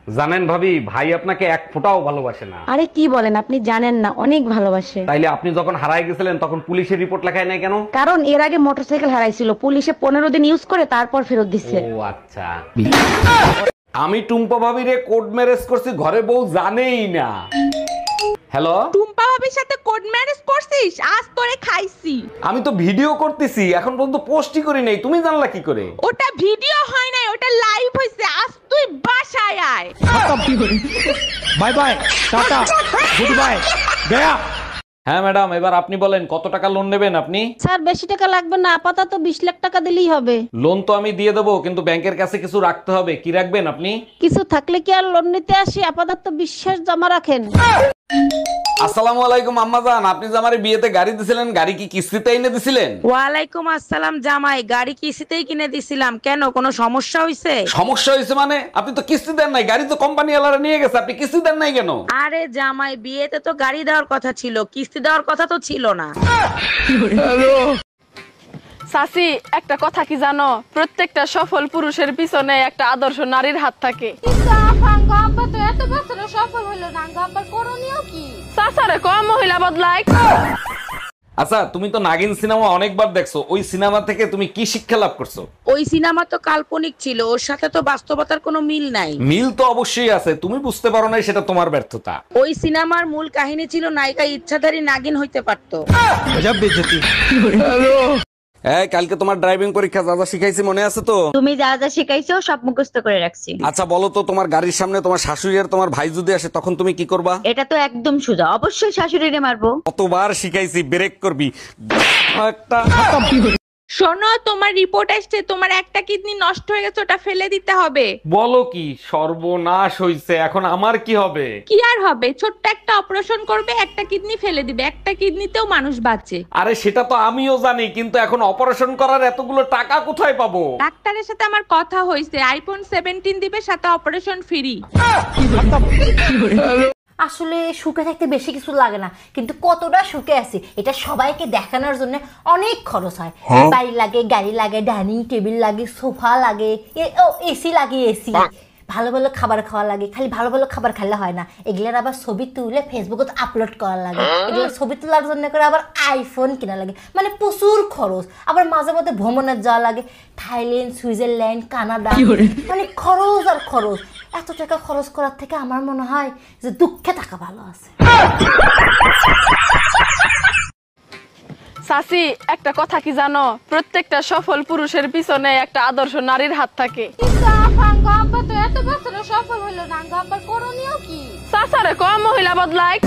জানেন ভাবি, ভাই আপনাকে এক ফোঁটাও ভালোবাসে না। আরে কি বলেন, আপনি জানেন না, অনেক ভালোবাসে। তাইলে আপনি যখন হারায় গেছিলেন তখন পুলিশের রিপোর্ট লেখায় নাই কেন? কারণ এর আগে মোটরসাইকেল হারাইছিল, পুলিশে 15 দিন ইউজ করে তারপর ফেরত দিচ্ছে। ও আচ্ছা। আমি টুম্পা ভাবিরে কোর্ট ম্যারেজ করছি, ঘরে বউ জানেই না। হ্যালো, টুম্পা ভাবির সাথে কোড ম্যারেজ করছিস? আজ তোরে খাইছি। আমি তো ভিডিও করতেছি, এখন পর্যন্ত পোস্টই করি নাই, তুমি জানলা কি করে? ওটা ভিডিও হয় নাই, ওটা লাইভ হইছে। আজ তুই বাসায় আয়। Bye bye, tata, good bye, Gaya. হ্যাঁ ম্যাডাম, এবার আপনি বলেন কত টাকা লোন নেবেন আপনি? স্যার বেশি টাকা লাগবে না, আপাতত 20 লাখ টাকা দিলেই হবে। লোন তো আমি দিয়ে দেবো, কিন্তু ব্যাংকের কাছে কিছু রাখতে হবে। কি রাখবেন আপনি? কিছু থাকলে কি আর লোন নিতে আসি, আপাতত বিশ্বাস জমা রাখেন। আসসালামু আলাইকুম আম্মাজান, আপনি যে আমারে বিয়েতে গাড়ি দিছিলেন, গাড়ি কি কিস্তিতে এনে দিছিলেন? ওয়ালাইকুম আসসালাম জামাই, গাড়ি কিস্তিতেই কিনে দিছিলাম। কেন, কোনো সমস্যা হইছে? সমস্যা হয়েছে মানে? আপনি তো কিস্তি দেন নাই, গাড়ি তো কোম্পানি ওয়ালারা নিয়ে গেছে, আপনি কিস্তি দেন নাই কেন? আরে জামাই, বিয়েতে তো গাড়ি দেওয়ার কথা ছিল, কিস্তি দেওয়ার কথা তো ছিল না। সাসি, একটা কথা কি জানো? প্রত্যেকটা সফল পুরুষের পিছনে একটা আদর্শ নারীর হাত থাকে। সাসারে কম মহিলা বদলায়। আচ্ছা, তুমি তো নাগিন সিনেমা অনেকবার দেখছো, ওই সিনেমা থেকে তুমি কি শিক্ষা লাভ করছো? ওই সিনেমা তো কাল্পনিক ছিল, ওর সাথে তো বাস্তবতার কোনো মিল নাই। মিল তো অবশ্যই আছে, তুমি বুঝতে পারো নাই, সেটা তোমার ব্যর্থতা। ওই সিনেমার মূল কাহিনী ছিল নায়িকা ইচ্ছাধারী নাগিন হইতে পারতো। গজব বেইজ্জতি। এই, কালকে তোমার ড্রাইভিং পরীক্ষা যা যা শিখাইছি মনে আছে তো? তুমি যা যা শিখাইছো সব মুখস্থ করে রাখছি। আচ্ছা বলো তো, তোমার গাড়ির সামনে তোমার শাশুড়ি আর তোমার ভাই যদি আসে তখন তুমি কি করবা? এটা তো একদম সোজা, অবশ্যই শাশুড়িরে মারবো। কতবার শিখাইছি, ব্রেক করবি একটা। শোনো, তোমার রিপোর্ট আসছে, তোমার একটা কিডনি নষ্ট হয়ে গেছে, ওটা ফেলে দিতে হবে। বলো কি, সর্বনাশ হইছে, এখন আমার কি হবে? কি আর হবে, ছোট্ট একটা অপারেশন করবে, একটা কিডনি ফেলে দিবে, একটা কিডনিতেও মানুষ বাঁচে। আরে সেটা তো আমিও জানি, কিন্তু এখন অপারেশন করার এতগুলো টাকা কোথায় পাবো? ডাক্তারের সাথে আমার কথা হয়েছে, আইফোন 17 দিবে, সাথে অপারেশন ফ্রি। আসলে সুখে থাকতে বেশি কিছু লাগে না, কিন্তু কতটা সুখে আছি এটা সবাইকে দেখানোর জন্য অনেক খরচ হয়। বাড়ি লাগে, গাড়ি লাগে, ডাইনিং টেবিল লাগে, সোফা লাগে, এসি লাগে, এসি, ভালো ভালো খাবার খাওয়া লাগে। খালি ভালো ভালো খাবার খেলে হয় না, এগুলোর আবার ছবি তুলে ফেসবুকে আপলোড করা লাগে। এগুলো ছবি তোলার জন্য করে আবার আইফোন কেনা লাগে, মানে প্রচুর খরচ। আবার মাঝে মধ্যে ভ্রমণের যাওয়া লাগে, থাইল্যান্ড, সুইজারল্যান্ড, কানাডা, মানে খরচ আর খরচ। এত টাকা খরচ করার থেকে আমার মনে হয় যে দুঃখে থাকা ভালো আছে। সাসি, একটা কথা কি জানো? প্রত্যেকটা সফল পুরুষের পিছনে একটা আদর্শ নারীর হাত থাকে। সাসারে কম মহিলা বদলায়।